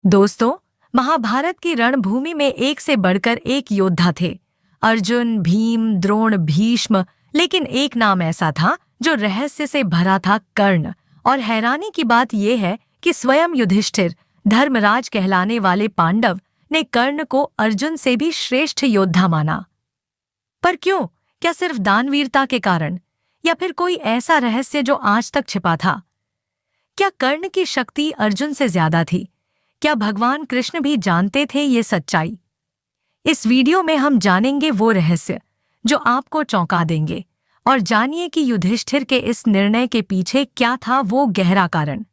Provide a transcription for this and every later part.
दोस्तों, महाभारत की रणभूमि में एक से बढ़कर एक योद्धा थे। अर्जुन, भीम, द्रोण, भीष्म। लेकिन एक नाम ऐसा था जो रहस्य से भरा था, कर्ण। और हैरानी की बात यह है कि स्वयं युधिष्ठिर, धर्मराज कहलाने वाले पांडव, ने कर्ण को अर्जुन से भी श्रेष्ठ योद्धा माना। पर क्यों? क्या सिर्फ दानवीरता के कारण, या फिर कोई ऐसा रहस्य जो आज तक छिपा था? क्या कर्ण की शक्ति अर्जुन से ज्यादा थी? क्या भगवान कृष्ण भी जानते थे ये सच्चाई? इस वीडियो में हम जानेंगे वो रहस्य जो आपको चौंका देंगे। और जानिए कि युधिष्ठिर के इस निर्णय के पीछे क्या था वो गहरा कारण।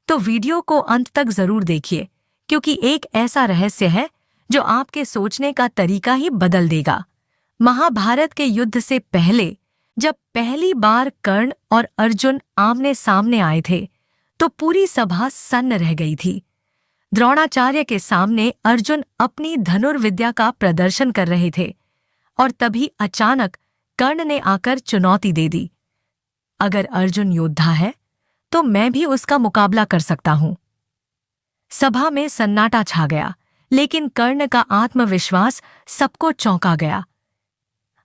तो वीडियो को अंत तक जरूर देखिए, क्योंकि एक ऐसा रहस्य है जो आपके सोचने का तरीका ही बदल देगा। महाभारत के युद्ध से पहले, जब पहली बार कर्ण और अर्जुन आमने सामने आए थे, तो पूरी सभा सन्न रह गई थी। द्रोणाचार्य के सामने अर्जुन अपनी धनुर्विद्या का प्रदर्शन कर रहे थे, और तभी अचानक कर्ण ने आकर चुनौती दे दी। अगर अर्जुन योद्धा है, तो मैं भी उसका मुकाबला कर सकता हूं। सभा में सन्नाटा छा गया, लेकिन कर्ण का आत्मविश्वास सबको चौंका गया।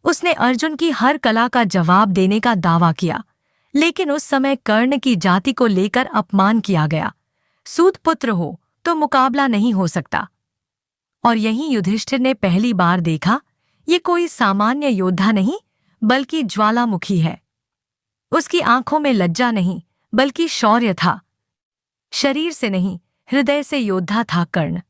उसने अर्जुन की हर कला का जवाब देने का दावा किया, लेकिन उस समय कर्ण की जाति को लेकर अपमान किया गया। सूत पुत्र हो तो मुकाबला नहीं हो सकता। और यहीं युधिष्ठिर ने पहली बार देखा, ये कोई सामान्य योद्धा नहीं, बल्कि ज्वालामुखी है। उसकी आंखों में लज्जा नहीं, बल्कि शौर्य था। शरीर से नहीं, हृदय से योद्धा था कर्ण।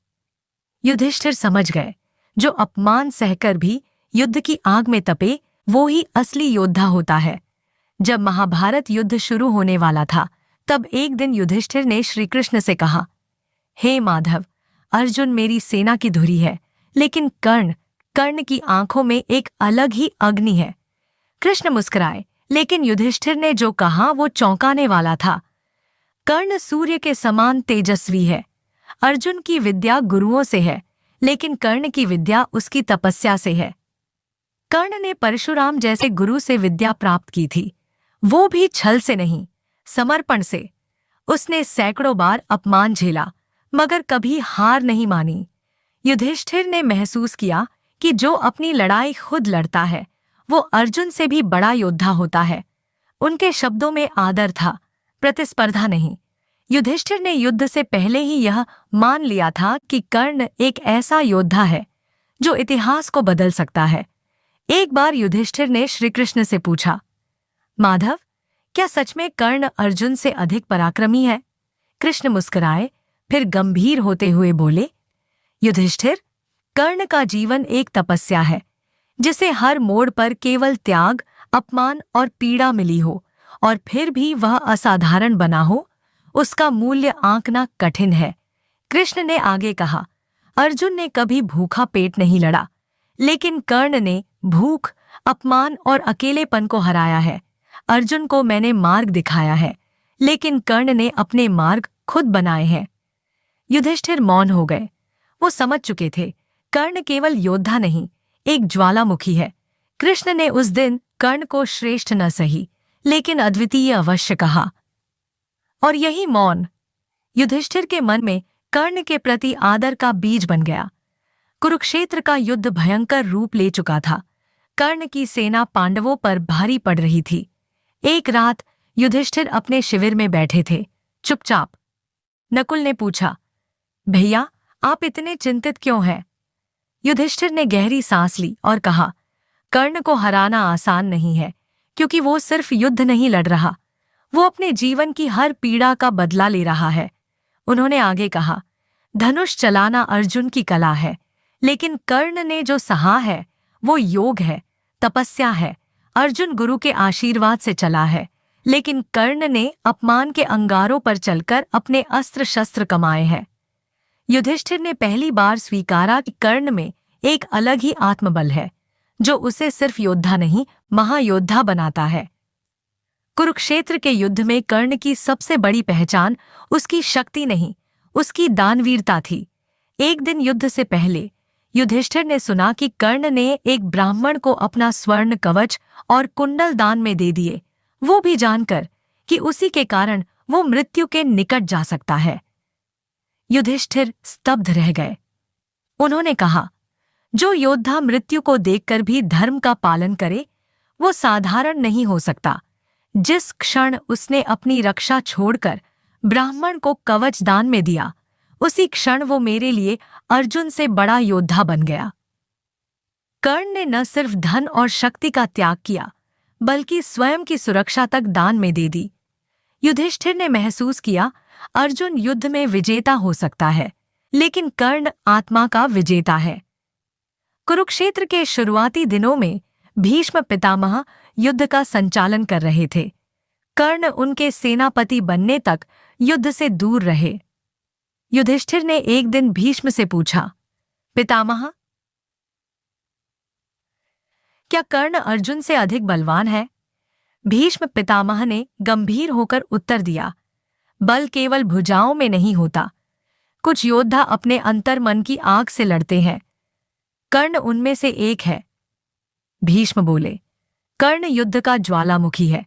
युधिष्ठिर समझ गए, जो अपमान सहकर भी युद्ध की आग में तपे, वो ही असली योद्धा होता है। जब महाभारत युद्ध शुरू होने वाला था, तब एक दिन युधिष्ठिर ने श्रीकृष्ण से कहा, हे माधव, अर्जुन मेरी सेना की धुरी है, लेकिन कर्ण की आंखों में एक अलग ही अग्नि है। कृष्ण मुस्कुराए, लेकिन युधिष्ठिर ने जो कहा वो चौंकाने वाला था। कर्ण सूर्य के समान तेजस्वी है। अर्जुन की विद्या गुरुओं से है, लेकिन कर्ण की विद्या उसकी तपस्या से है। कर्ण ने परशुराम जैसे गुरु से विद्या प्राप्त की थी, वो भी छल से नहीं, समर्पण से। उसने सैकड़ों बार अपमान झेला, मगर कभी हार नहीं मानी। युधिष्ठिर ने महसूस किया कि जो अपनी लड़ाई खुद लड़ता है, वो अर्जुन से भी बड़ा योद्धा होता है। उनके शब्दों में आदर था, प्रतिस्पर्धा नहीं। युधिष्ठिर ने युद्ध से पहले ही यह मान लिया था कि कर्ण एक ऐसा योद्धा है जो इतिहास को बदल सकता है। एक बार युधिष्ठिर ने श्रीकृष्ण से पूछा, माधव, क्या सच में कर्ण अर्जुन से अधिक पराक्रमी है? कृष्ण मुस्कुराए, फिर गंभीर होते हुए बोले, युधिष्ठिर, कर्ण का जीवन एक तपस्या है, जिसे हर मोड़ पर केवल त्याग, अपमान और पीड़ा मिली हो, और फिर भी वह असाधारण बना हो। उसका मूल्य आंकना कठिन है। कृष्ण ने आगे कहा, अर्जुन ने कभी भूखा पेट नहीं लड़ा, लेकिन कर्ण ने भूख, अपमान और अकेलेपन को हराया है। अर्जुन को मैंने मार्ग दिखाया है, लेकिन कर्ण ने अपने मार्ग खुद बनाए हैं। युधिष्ठिर मौन हो गए। वो समझ चुके थे, कर्ण केवल योद्धा नहीं, एक ज्वालामुखी है। कृष्ण ने उस दिन कर्ण को श्रेष्ठ न सही, लेकिन अद्वितीय अवश्य कहा। और यही मौन युधिष्ठिर के मन में कर्ण के प्रति आदर का बीज बन गया। कुरुक्षेत्र का युद्ध भयंकर रूप ले चुका था। कर्ण की सेना पांडवों पर भारी पड़ रही थी। एक रात युधिष्ठिर अपने शिविर में बैठे थे, चुपचाप। नकुल ने पूछा, भैया, आप इतने चिंतित क्यों हैं? युधिष्ठिर ने गहरी सांस ली और कहा, कर्ण को हराना आसान नहीं है, क्योंकि वो सिर्फ युद्ध नहीं लड़ रहा, वो अपने जीवन की हर पीड़ा का बदला ले रहा है। उन्होंने आगे कहा, धनुष चलाना अर्जुन की कला है, लेकिन कर्ण ने जो सहा है वो योग है, तपस्या है। अर्जुन गुरु के आशीर्वाद से चला है, लेकिन कर्ण ने अपमान के अंगारों पर चलकर अपने अस्त्र शस्त्र कमाए हैं। युधिष्ठिर ने पहली बार स्वीकारा कि कर्ण में एक अलग ही आत्मबल है, जो उसे सिर्फ योद्धा नहीं, महायोद्धा बनाता है। कुरुक्षेत्र के युद्ध में कर्ण की सबसे बड़ी पहचान उसकी शक्ति नहीं, उसकी दानवीरता थी। एक दिन युद्ध से पहले युधिष्ठिर ने सुना कि कर्ण ने एक ब्राह्मण को अपना स्वर्ण कवच और कुंडल दान में दे दिए, वो भी जानकर कि उसी के कारण वो मृत्यु के निकट जा सकता है। युधिष्ठिर स्तब्ध रह गए। उन्होंने कहा, जो योद्धा मृत्यु को देखकर भी धर्म का पालन करे, वो साधारण नहीं हो सकता। जिस क्षण उसने अपनी रक्षा छोड़कर ब्राह्मण को कवच दान में दिया, उसी क्षण वो मेरे लिए अर्जुन से बड़ा योद्धा बन गया। कर्ण ने न सिर्फ धन और शक्ति का त्याग किया, बल्कि स्वयं की सुरक्षा तक दान में दे दी। युधिष्ठिर ने महसूस किया, अर्जुन युद्ध में विजेता हो सकता है, लेकिन कर्ण आत्मा का विजेता है। कुरुक्षेत्र के शुरुआती दिनों में भीष्म पितामह युद्ध का संचालन कर रहे थे। कर्ण उनके सेनापति बनने तक युद्ध से दूर रहे। युधिष्ठिर ने एक दिन भीष्म से पूछा, पितामह, क्या कर्ण अर्जुन से अधिक बलवान है? भीष्म पितामह ने गंभीर होकर उत्तर दिया, बल केवल भुजाओं में नहीं होता। कुछ योद्धा अपने अंतर्मन की आग से लड़ते हैं। कर्ण उनमें से एक है। भीष्म बोले, कर्ण युद्ध का ज्वालामुखी है।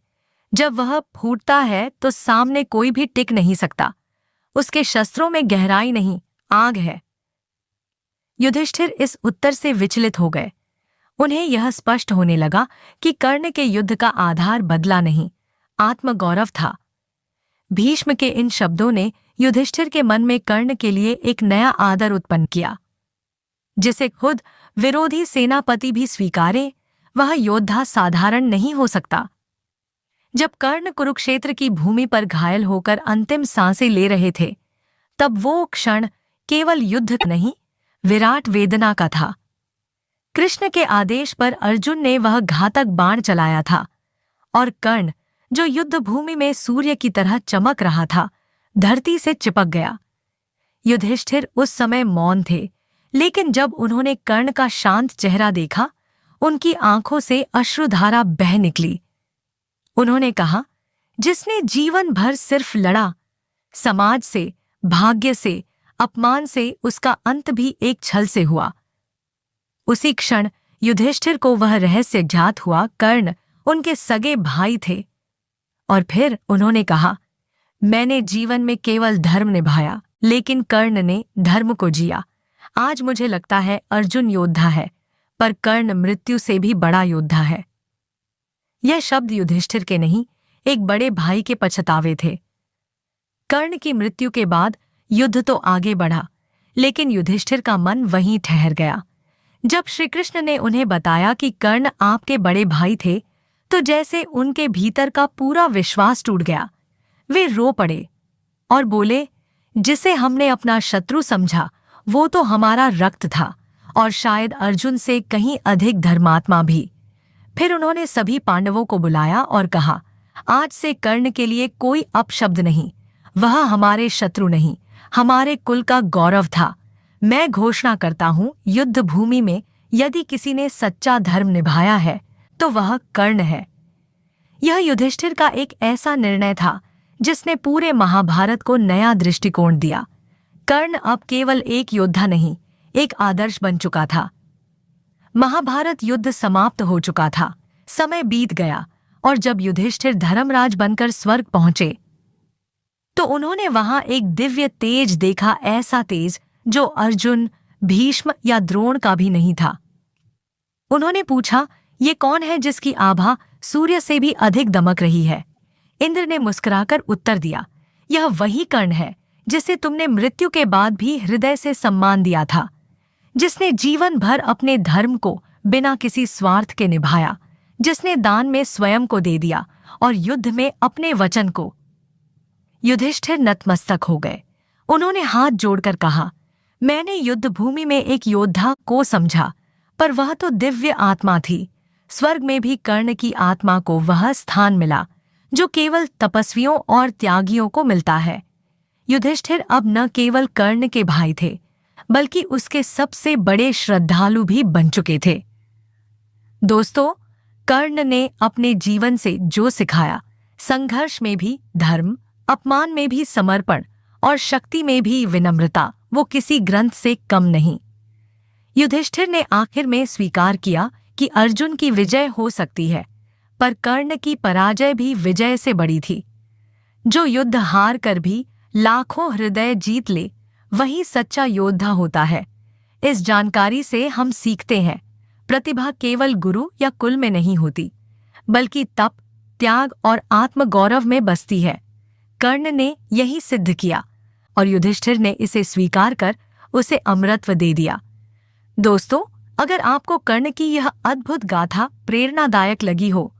जब वह फूटता है तो सामने कोई भी टिक नहीं सकता। उसके शस्त्रों में गहराई नहीं, आग है। युधिष्ठिर इस उत्तर से विचलित हो गए। उन्हें यह स्पष्ट होने लगा कि कर्ण के युद्ध का आधार बदला नहीं, आत्मगौरव था। भीष्म के इन शब्दों ने युधिष्ठिर के मन में कर्ण के लिए एक नया आदर उत्पन्न किया। जिसे खुद विरोधी सेनापति भी स्वीकारे, वह योद्धा साधारण नहीं हो सकता। जब कर्ण कुरुक्षेत्र की भूमि पर घायल होकर अंतिम सांसें ले रहे थे, तब वो क्षण केवल युद्ध नहीं, विराट वेदना का था। कृष्ण के आदेश पर अर्जुन ने वह घातक बाण चलाया था, और कर्ण, जो युद्ध भूमि में सूर्य की तरह चमक रहा था, धरती से चिपक गया। युधिष्ठिर उस समय मौन थे, लेकिन जब उन्होंने कर्ण का शांत चेहरा देखा, उनकी आंखों से अश्रुधारा बह निकली। उन्होंने कहा, जिसने जीवन भर सिर्फ लड़ा, समाज से, भाग्य से, अपमान से, उसका अंत भी एक छल से हुआ। उसी क्षण युधिष्ठिर को वह रहस्य ज्ञात हुआ, कर्ण उनके सगे भाई थे। और फिर उन्होंने कहा, मैंने जीवन में केवल धर्म निभाया, लेकिन कर्ण ने धर्म को जिया। आज मुझे लगता है अर्जुन योद्धा है, पर कर्ण मृत्यु से भी बड़ा योद्धा है। यह शब्द युधिष्ठिर के नहीं, एक बड़े भाई के पछतावे थे। कर्ण की मृत्यु के बाद युद्ध तो आगे बढ़ा, लेकिन युधिष्ठिर का मन वहीं ठहर गया। जब श्रीकृष्ण ने उन्हें बताया कि कर्ण आपके बड़े भाई थे, तो जैसे उनके भीतर का पूरा विश्वास टूट गया। वे रो पड़े और बोले, जिसे हमने अपना शत्रु समझा, वो तो हमारा रक्त था, और शायद अर्जुन से कहीं अधिक धर्मात्मा भी। फिर उन्होंने सभी पांडवों को बुलाया और कहा, आज से कर्ण के लिए कोई अपशब्द नहीं। वह हमारे शत्रु नहीं, हमारे कुल का गौरव था। मैं घोषणा करता हूँ, युद्ध भूमि में यदि किसी ने सच्चा धर्म निभाया है, तो वह कर्ण है। यह युधिष्ठिर का एक ऐसा निर्णय था जिसने पूरे महाभारत को नया दृष्टिकोण दिया। कर्ण अब केवल एक योद्धा नहीं, एक आदर्श बन चुका था। महाभारत युद्ध समाप्त हो चुका था, समय बीत गया, और जब युधिष्ठिर धर्मराज बनकर स्वर्ग पहुंचे, तो उन्होंने वहां एक दिव्य तेज देखा, ऐसा तेज जो अर्जुन, भीष्म या द्रोण का भी नहीं था। उन्होंने पूछा, ये कौन है जिसकी आभा सूर्य से भी अधिक दमक रही है? इंद्र ने मुस्कुराकर उत्तर दिया, यह वही कर्ण है जिसे तुमने मृत्यु के बाद भी हृदय से सम्मान दिया था, जिसने जीवन भर अपने धर्म को बिना किसी स्वार्थ के निभाया, जिसने दान में स्वयं को दे दिया और युद्ध में अपने वचन को। युधिष्ठिर नतमस्तक हो गए। उन्होंने हाथ जोड़कर कहा, मैंने युद्ध भूमि में एक योद्धा को समझा, पर वह तो दिव्य आत्मा थी। स्वर्ग में भी कर्ण की आत्मा को वह स्थान मिला जो केवल तपस्वियों और त्यागियों को मिलता है। युधिष्ठिर अब न केवल कर्ण के भाई थे, बल्कि उसके सबसे बड़े श्रद्धालु भी बन चुके थे। दोस्तों, कर्ण ने अपने जीवन से जो सिखाया, संघर्ष में भी धर्म, अपमान में भी समर्पण और शक्ति में भी विनम्रता, वो किसी ग्रंथ से कम नहीं। युधिष्ठिर ने आखिर में स्वीकार किया कि अर्जुन की विजय हो सकती है, पर कर्ण की पराजय भी विजय से बड़ी थी। जो युद्ध हार कर भी लाखों हृदय जीत ले, वही सच्चा योद्धा होता है। इस जानकारी से हम सीखते हैं, प्रतिभा केवल गुरु या कुल में नहीं होती, बल्कि तप, त्याग और आत्मगौरव में बसती है। कर्ण ने यही सिद्ध किया और युधिष्ठिर ने इसे स्वीकार कर उसे अमरत्व दे दिया। दोस्तों, अगर आपको कर्ण की यह अद्भुत गाथा प्रेरणादायक लगी हो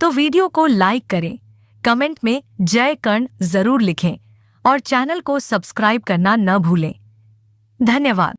तो वीडियो को लाइक करें, कमेंट में जय कर्ण जरूर लिखें और चैनल को सब्सक्राइब करना न भूलें। धन्यवाद।